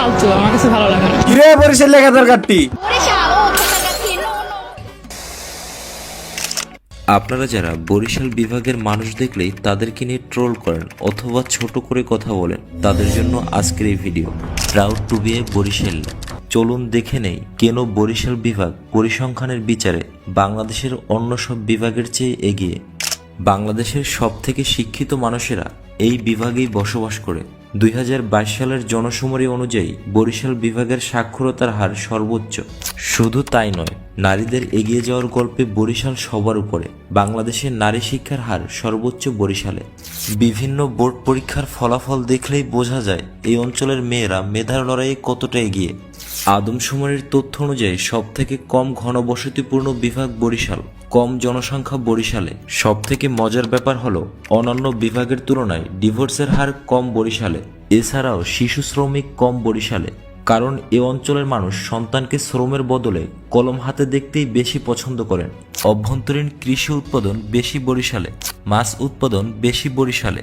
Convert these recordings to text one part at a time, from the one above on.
ফালতু, আমার কাছে ভালো লাগে না। কিরে বরিশাল লেখা দরকারটি? আপনারা যারা বরিশাল বিভাগের মানুষ দেখলেই তাদেরকে নিয়ে ট্রোল করেন অথবা ছোট করে কথা বলেন, তাদের জন্য আজকের এই video. Proud to B A Barishal. চলুন দেখে নেই কেন বরিশাল বিভাগ পরিসংখ্যানের বিচারে বাংলাদেশের অন্য সব বিভাগের চেয়ে এগিয়ে। বাংলাদেশের সবথেকে শিক্ষিত মানুষেরা এই বিভাগেই বসবাস করে। 2022 সালের জনশুমারি অনুযায়ী বরিশাল বিভাগের সাক্ষরতার হার সর্বোচ্চ। শুধু তাই নয়, নারীদের এগিয়ে যাওয়ার গল্পে বরিশাল সবার উপরে। বাংলাদেশের নারী শিক্ষার হার সর্বোচ্চ বরিশালে। বিভিন্ন বোর্ড পরীক্ষার ফলাফল দেখলেই বোঝা যায় এই অঞ্চলের মেয়েরা মেধার লড়াইয়ে কতটা এগিয়ে। আদমশুমারির তথ্য অনুযায়ী সবথেকে কম ঘনবসতিপূর্ণ বিভাগ বরিশাল, কম জনসংখ্যা বরিশালে। সবথেকে মজার ব্যাপার হলো অন্যান্য বিভাগের তুলনায় ডিভোর্সের হার কম বরিশালে। এছাড়াও শিশু শ্রমিক কম বরিশালে, কারণ এ অঞ্চলের মানুষ সন্তানকে শ্রমের বদলে কলম হাতে দেখতেই বেশি পছন্দ করেন। অভ্যন্তরীণ কৃষি উৎপাদন বেশি বরিশালে, মাছ উৎপাদন বেশি বরিশালে।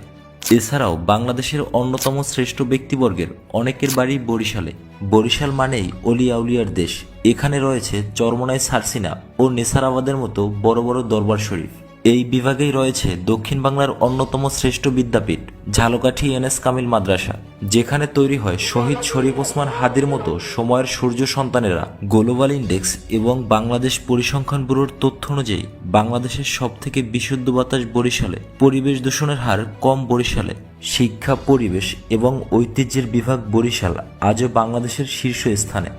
এছাড়াও বাংলাদেশের অন্যতম শ্রেষ্ঠ ব্যক্তিবর্গের অনেকের বাড়ি বরিশালে। বরিশাল মানেই অলিয়া উলিয়ার দেশ। এখানে রয়েছে চরমোনাই সারসিনা ও নেসারাবাদের মতো বড় বড় দরবার শরীফ। এই বিভাগেই রয়েছে দক্ষিণ বাংলার অন্যতম শ্রেষ্ঠ বিদ্যাপীঠ ঝালকাঠি এনএস কামিল মাদ্রাসা, যেখানে তৈরি হয় শহীদ শরীফ ওসমান হাদির মতো সময়ের সূর্য সন্তানেরা। গ্লোবাল ইন্ডেক্স এবং বাংলাদেশ পরিসংখ্যান ব্যুরোর তথ্য অনুযায়ী বাংলাদেশের সবথেকে বিশুদ্ধ বাতাস বরিশালে। পরিবেশ দূষণের হার কম বরিশালে। শিক্ষা, পরিবেশ এবং ঐতিহ্যের বিভাগ বরিশাল আজও বাংলাদেশের শীর্ষ স্থানে।